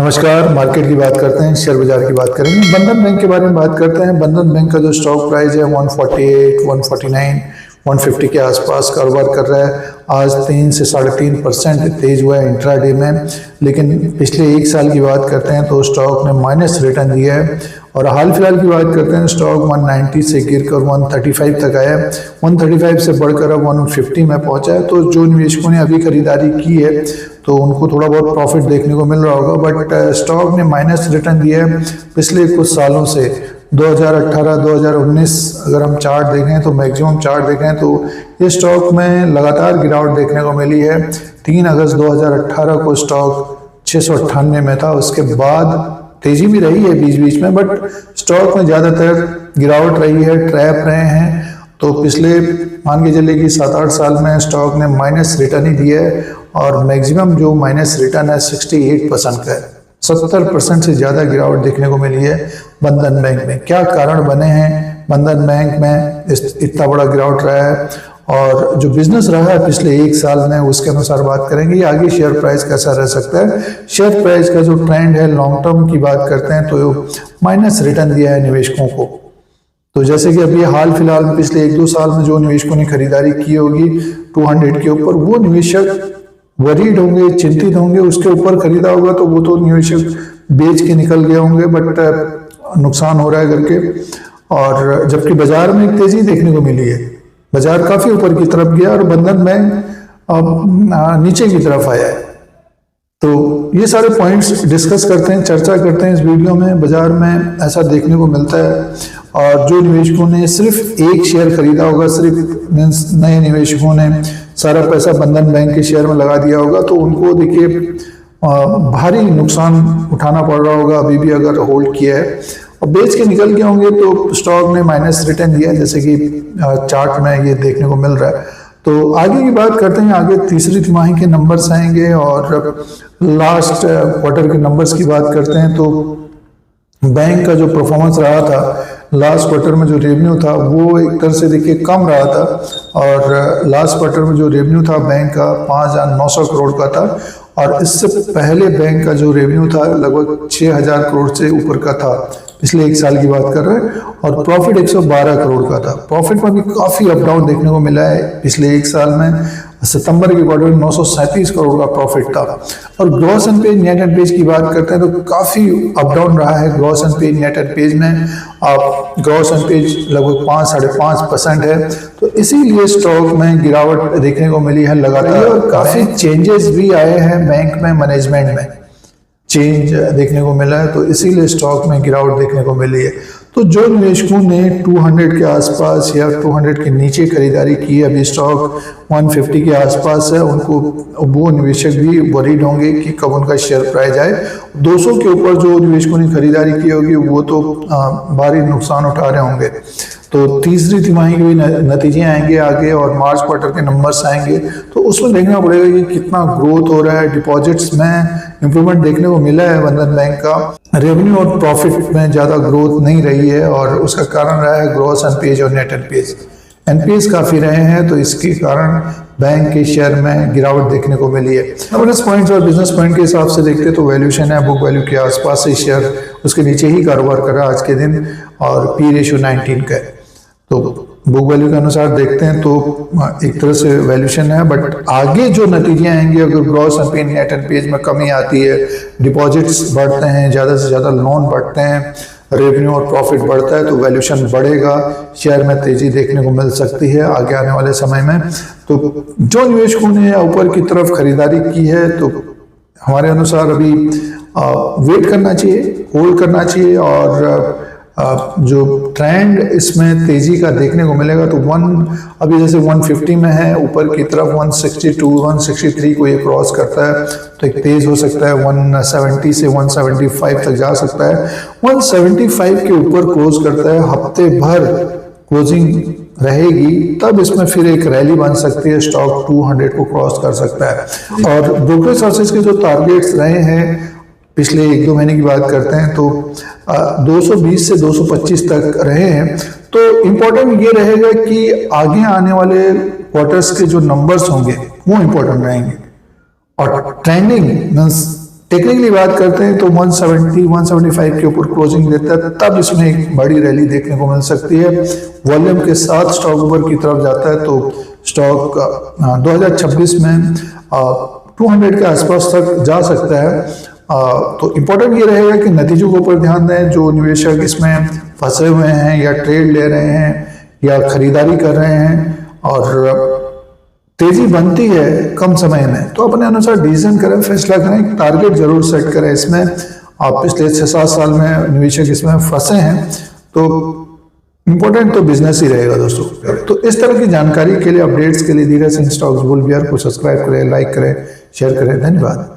नमस्कार। मार्केट की बात करते हैं, शेयर बाजार की बात करेंगे। बंधन बैंक के बारे में बात करते हैं। बंधन बैंक का जो स्टॉक प्राइस है 148, 149, 150 के आसपास कारोबार कर रहा है। आज 3 से 3.5% तेज हुआ है इंट्राडे में, लेकिन पिछले एक साल की बात करते हैं तो स्टॉक ने माइनस रिटर्न दिया है। और हाल फिलहाल की बात करते हैं, स्टॉक 190 से गिरकर 135 तक आया है। 135 से बढ़कर अब 150 में पहुंचा है। तो जो निवेशकों ने अभी खरीदारी की है तो उनको थोड़ा बहुत प्रॉफिट देखने को मिल रहा होगा, बट स्टॉक ने माइनस रिटर्न दिया है पिछले कुछ सालों से। 2018-2019 अगर हम चार्ट देखें तो मैक्सिमम चार्ट देखें तो ये स्टॉक में लगातार गिरावट देखने को मिली है। 3 अगस्त 2018 को स्टॉक 698 में था, उसके बाद तेजी भी रही है बीच बीच में, बट स्टॉक में ज़्यादातर गिरावट रही है, ट्रैप रहे हैं। तो पिछले मान के चलिए कि 7-8 साल में स्टॉक ने माइनस रिटर्न ही दिया है और मैक्सिमम जो माइनस रिटर्न है 68% का है। 70% से ज़्यादा गिरावट देखने को मिली है बंधन बैंक में। क्या कारण बने हैं बंधन बैंक में इतना बड़ा गिरावट रहा है, और जो बिजनेस रहा है पिछले एक साल में उसके अनुसार बात करेंगे। आगे शेयर प्राइस कैसा रह सकता है। शेयर प्राइस का जो ट्रेंड है लॉन्ग टर्म की बात करते हैं तो माइनस रिटर्न दिया है निवेशकों को। तो जैसे कि अभी हाल फिलहाल में पिछले 1-2 साल में जो निवेशकों ने खरीदारी की होगी 200 के ऊपर, वो निवेशक वरीड होंगे, चिंतित होंगे, उसके ऊपर खरीदा होगा तो वो तो निवेशक बेच के निकल गए होंगे, बट नुकसान हो रहा है करके। और जबकि बाजार में एक तेजी देखने को मिली है, बाजार काफी ऊपर की तरफ गया और बंधन बैंक नीचे की तरफ आया है। तो ये सारे पॉइंट्स डिस्कस करते हैं, चर्चा करते हैं इस वीडियो में। बाजार में ऐसा देखने को मिलता है, और जो निवेशकों ने सिर्फ एक शेयर खरीदा होगा, सिर्फ नए निवेशकों ने सारा पैसा बंधन बैंक के शेयर में लगा दिया होगा, तो उनको देखिए भारी नुकसान उठाना पड़ रहा होगा अभी भी अगर होल्ड किया है। और बेच के निकल गए होंगे तो स्टॉक ने माइनस रिटर्न दिया, जैसे कि चार्ट में ये देखने को मिल रहा है। तो आगे की बात करते हैं। आगे तीसरी तिमाही के नंबर्स आएंगे और लास्ट क्वार्टर के नंबर्स की बात करते हैं। तो बैंक का जो परफॉर्मेंस रहा था लास्ट क्वार्टर में, जो रेवेन्यू था वो एक तरह से देखिए कम रहा था, और लास्ट क्वार्टर में जो रेवेन्यू था बैंक का 5,900 करोड़ का था, और इससे पहले बैंक का जो रेवेन्यू था लगभग 6,000 करोड़ से ऊपर का था। पिछले एक साल की बात कर रहे हैं, और प्रॉफिट 112 करोड़ का था। प्रॉफिट में भी काफ़ी अप डाउन देखने को मिला है पिछले एक साल में। सितंबर के क्वार्टर में 937 करोड़ का प्रॉफिट था। और ग्रॉस एनपीए नेट एनपीए की बात करते हैं तो काफ़ी अप डाउन रहा है ग्रॉस एनपीए नेट एनपीए में। अब ग्रॉस एनपीए लगभग 5-5.5% है, तो इसीलिए स्टॉक में गिरावट देखने को मिली है लगातार। और काफ़ी चेंजेस भी आए हैं बैंक में, मैनेजमेंट में चेंज देखने को मिला है, तो इसीलिए स्टॉक में गिरावट देखने को मिली है। तो जो निवेशकों ने 200 के आसपास या 200 के नीचे खरीदारी की है, अभी स्टॉक 150 के आसपास है, उनको वो निवेशक भी वरीड होंगे कि कब उनका शेयर प्राइस आए। 200 के ऊपर जो निवेशकों ने खरीदारी की होगी वो तो भारी नुकसान उठा रहे होंगे। तो तीसरी तिमाही के भी नतीजे आएंगे आगे, और मार्च क्वार्टर के नंबर्स आएंगे, तो उसमें देखना पड़ेगा कि कितना ग्रोथ हो रहा है। डिपॉजिट्स में इंप्रूवमेंट देखने को मिला है बंधन बैंक का। रेवेन्यू और प्रॉफिट में ज़्यादा ग्रोथ नहीं रही है, और उसका कारण रहा है ग्रॉस एनपीए और नेट एनपीए काफ़ी रहे हैं, तो इसके कारण बैंक के शेयर में गिरावट देखने को मिली है। बिजनेस पॉइंट्स और बिजनेस पॉइंट के हिसाब से देखते तो वैल्यूएशन है बुक वैल्यू के आसपास से, शेयर उसके नीचे ही कारोबार कर रहा है आज के दिन, और पी रेशियो 19 का है। तो बुक वैल्यू के अनुसार देखते हैं तो एक तरह से वैल्यूएशन है, बट आगे जो नतीजे आएंगे अगर ग्रॉस एनपीए नेट एनपीए में कमी आती है, डिपॉजिट्स बढ़ते हैं, ज़्यादा से ज़्यादा लोन बढ़ते हैं, रेवेन्यू और प्रॉफिट बढ़ता है, तो वैल्यूएशन बढ़ेगा, शेयर में तेजी देखने को मिल सकती है आगे आने वाले समय में। तो जो निवेशकों ने ऊपर की तरफ खरीदारी की है तो हमारे अनुसार अभी वेट करना चाहिए, होल्ड करना चाहिए, और जो ट्रेंड इसमें तेजी का देखने को मिलेगा तो अभी जैसे 150 में है, ऊपर की तरफ 162, 163 को ये क्रॉस करता है तो एक तेज हो सकता है, 170 से 175 तक जा सकता है। 175 के ऊपर क्लोज करता है, हफ्ते भर क्लोजिंग रहेगी, तब इसमें फिर एक रैली बन सकती है, स्टॉक 200 को क्रॉस कर सकता है। और ब्रोकरेज सोर्सेज के जो टारगेट्स रहे हैं पिछले 1-2 महीने की बात करते हैं तो 220 से 225 तक रहे हैं। तो इम्पोर्टेंट ये रहेगा कि आगे आने वाले क्वार्टर्स के जो नंबर्स होंगे वो इम्पोर्टेंट रहेंगे, और ट्रेंडिंग मींस टेक्निकली बात करते हैं तो 170 175 के ऊपर क्लोजिंग देता है, तब इसमें एक बड़ी रैली देखने को मिल सकती है। वॉल्यूम के साथ स्टॉक ऊपर की तरफ जाता है तो स्टॉक 2026 में 200 के आसपास तक जा सकता है। तो इम्पोर्टेंट ये रहेगा कि नतीजों के ऊपर ध्यान दें। जो निवेशक इसमें फंसे हुए हैं या ट्रेड ले रहे हैं या खरीदारी कर रहे हैं और तेजी बनती है कम समय में, तो अपने अनुसार डिसीजन करें, फैसला करें, टारगेट जरूर सेट करें। इसमें आप पिछले 6-7 साल में निवेशक इसमें फंसे हैं तो इंपॉर्टेंट तो बिजनेस ही रहेगा दोस्तों। तो इस तरह की जानकारी के लिए, अपडेट्स के लिए धीरे सिंह स्टॉक्स बुल बियर को सब्सक्राइब करें, लाइक करें, शेयर करें। धन्यवाद।